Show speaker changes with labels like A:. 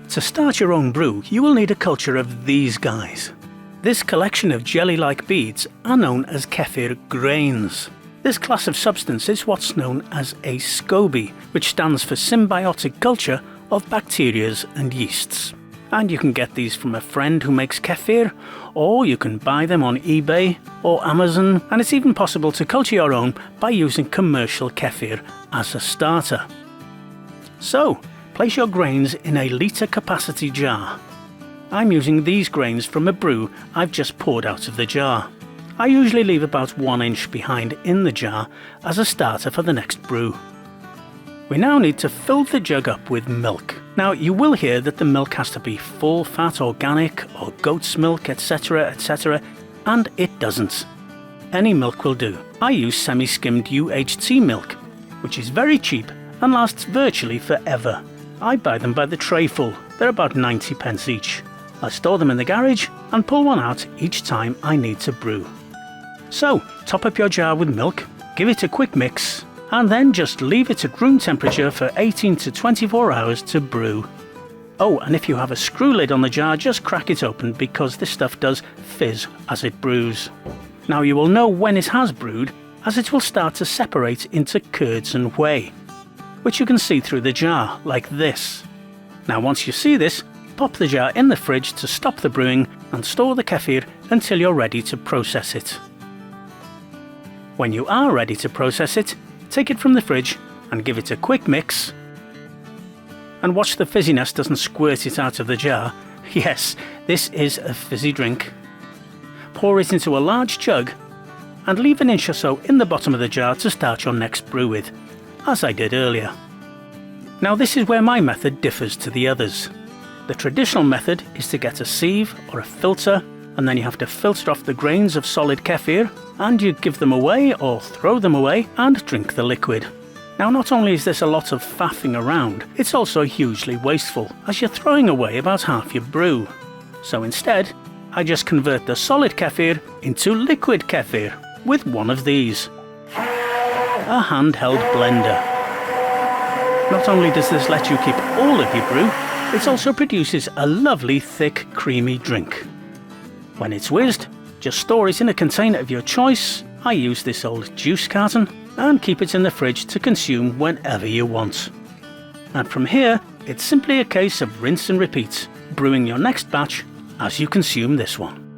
A: To start your own brew, you will need a culture of these guys. This collection of jelly-like beads are known as Kefir grains. This class of substance is what's known as a SCOBY, which stands for symbiotic culture of bacterias and yeasts. And you can get these from a friend who makes kefir, or you can buy them on eBay or Amazon, and it's even possible to culture your own by using commercial kefir as a starter. So, place your grains in a litre capacity jar. I'm using these grains from a brew I've just poured out of the jar. I usually leave about 1 inch behind in the jar as a starter for the next brew. We now need to fill the jug up with milk. Now you will hear that the milk has to be full fat organic or goat's milk, etc, etc, and it doesn't. Any milk will do. I use semi-skimmed UHT milk, which is very cheap and lasts virtually forever. I buy them by the trayful. They're about 90p each. I store them in the garage and pull one out each time I need to brew. So, top up your jar with milk, give it a quick mix, and then just leave it at room temperature for 18 to 24 hours to brew. Oh, and if you have a screw lid on the jar, just crack it open because this stuff does fizz as it brews. Now you will know when it has brewed, as it will start to separate into curds and whey, which you can see through the jar, like this. Now once you see this, pop the jar in the fridge to stop the brewing and store the kefir until you're ready to process it. When you are ready to process it, take it from the fridge and give it a quick mix. And watch the fizziness doesn't squirt it out of the jar. Yes, this is a fizzy drink. Pour it into a large jug and leave an inch or so in the bottom of the jar to start your next brew with, as I did earlier. Now this is where my method differs to the others. The traditional method is to get a sieve or a filter, and then you have to filter off the grains of solid kefir, and you give them away or throw them away and drink the liquid. Now not only is this a lot of faffing around, it's also hugely wasteful, as you're throwing away about half your brew. So instead, I just convert the solid kefir into liquid kefir with one of these. A handheld blender. Not only does this let you keep all of your brew, it also produces a lovely thick creamy drink. When it's whizzed, just store it in a container of your choice. I use this old juice carton, and keep it in the fridge to consume whenever you want. And from here, it's simply a case of rinse and repeat, brewing your next batch as you consume this one.